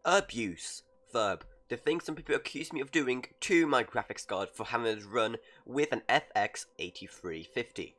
Abuse. Verb. The thing some people accuse me of doing to my graphics card for having it run with an FX-8350.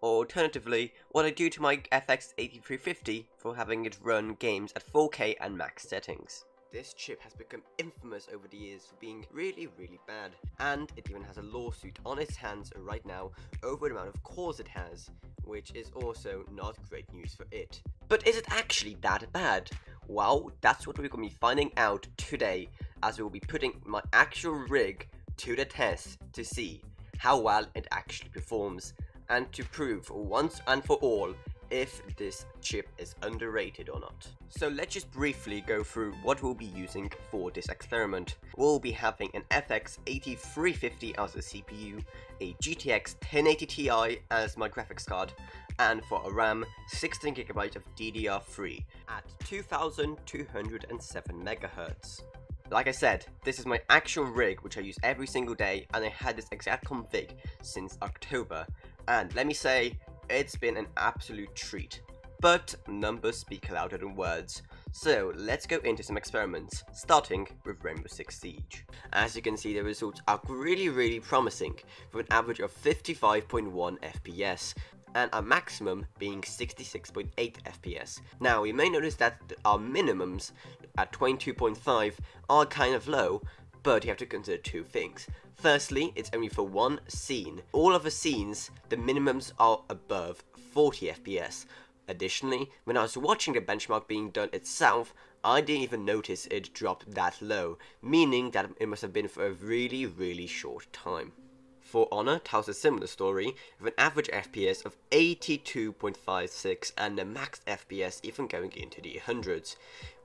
Alternatively, what I do to my FX-8350 for having it run games at 4K and max settings. This chip has become infamous over the years for being really bad, and it even has a lawsuit on its hands right now over the amount of cores it has, which is also not great news for it. But is it actually that bad? Well, that's what we're going to be finding out today, as we will be putting my actual rig to the test to see how well it actually performs, and to prove once and for all if this chip is underrated or not. So let's just briefly go through what we'll be using for this experiment. We'll be having an FX-8350 as a CPU, a GTX 1080 Ti as my graphics card, and for a RAM, 16GB of DDR3 at 2207 MHz. Like I said, this is my actual rig which I use every single day, and I had this exact config since October, and let me say, it's been an absolute treat. But numbers speak louder than words, so let's go into some experiments, starting with Rainbow Six Siege. As you can see, the results are really promising, with an average of 55.1 FPS, and our maximum being 66.8 FPS. Now, you may notice that our minimums at 22.5 are kind of low, but you have to consider two things. Firstly, it's only for one scene. All of the scenes, the minimums are above 40 FPS. Additionally, when I was watching the benchmark being done itself, I didn't even notice it dropped that low, meaning that it must have been for a really short time. For Honor tells a similar story, with an average FPS of 82.56 and a max FPS even going into the hundreds,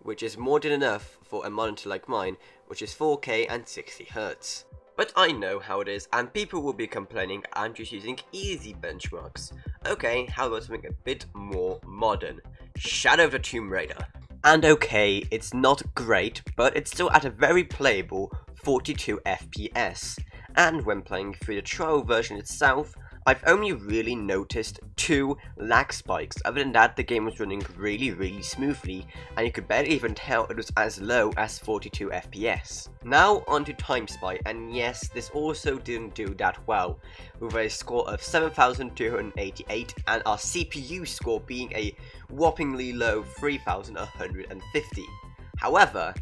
which is more than enough for a monitor like mine, which is 4K and 60Hz. But I know how it is, and people will be complaining I'm just using easy benchmarks. Okay, how about something a bit more modern? Shadow of the Tomb Raider. And okay, it's not great, but it's still at a very playable 42 FPS. And when playing through the trial version itself, I've only really noticed 2 lag spikes. Other than that, the game was running really smoothly, and you could barely even tell it was as low as 42 FPS. Now onto Time Spy, and yes, this also didn't do that well, with a score of 7,288 and our CPU score being a whoppingly low 3,150. However,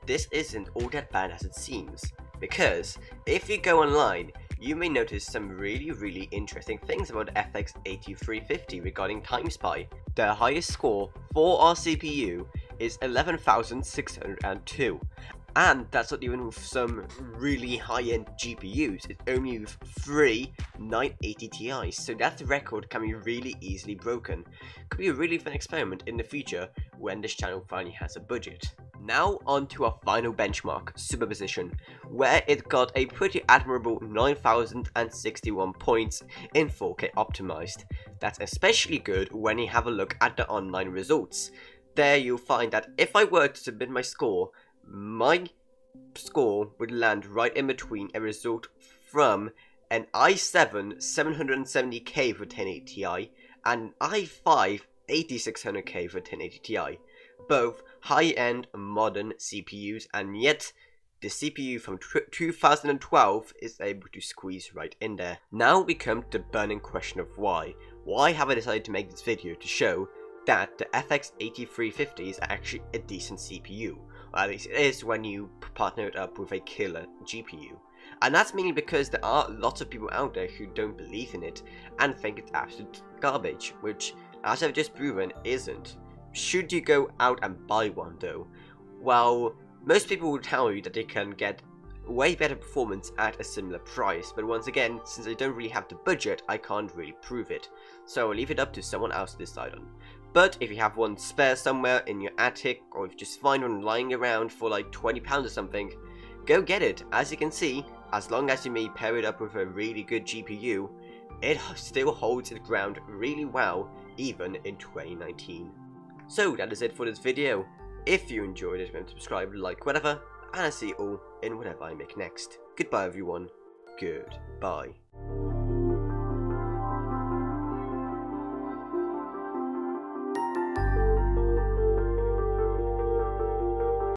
this isn't all that bad as it seems, because if you go online, you may notice some really interesting things about the FX-8350 regarding Time Spy. The highest score for our CPU is 11,602, and that's not even with some really high-end GPUs. It's only with 3 980 Ti's, so that record can be really easily broken. Could be a really fun experiment in the future when this channel finally has a budget. Now on to our final benchmark, Superposition, where it got a pretty admirable 9,061 points in 4K optimized. That's especially good when you have a look at the online results. There you'll find that if I were to submit my score would land right in between a result from an i7 770K for 1080 Ti and an i5 8600K for 1080 Ti. Both high-end modern CPUs, and yet the CPU from 2012 is able to squeeze right in there. Now we come to the burning question of why. Why have I decided to make this video? To show that the FX-8350 is actually a decent CPU, or at least it is when you partner it up with a killer GPU. And that's mainly because there are lots of people out there who don't believe in it and think it's absolute garbage, which, as I've just proven, isn't. Should you go out and buy one though? Well, most people will tell you that they can get way better performance at a similar price, but once again, since I don't really have the budget, I can't really prove it, so I'll leave it up to someone else to decide on. But if you have one spare somewhere in your attic, or if you just find one lying around for like £20 or something, go get it. As you can see, as long as you may pair it up with a really good GPU, it still holds its ground really well, even in 2019. So that is it for this video. If you enjoyed it, remember to subscribe, like, whatever, and I'll see you all in whatever I make next. Goodbye everyone. Goodbye.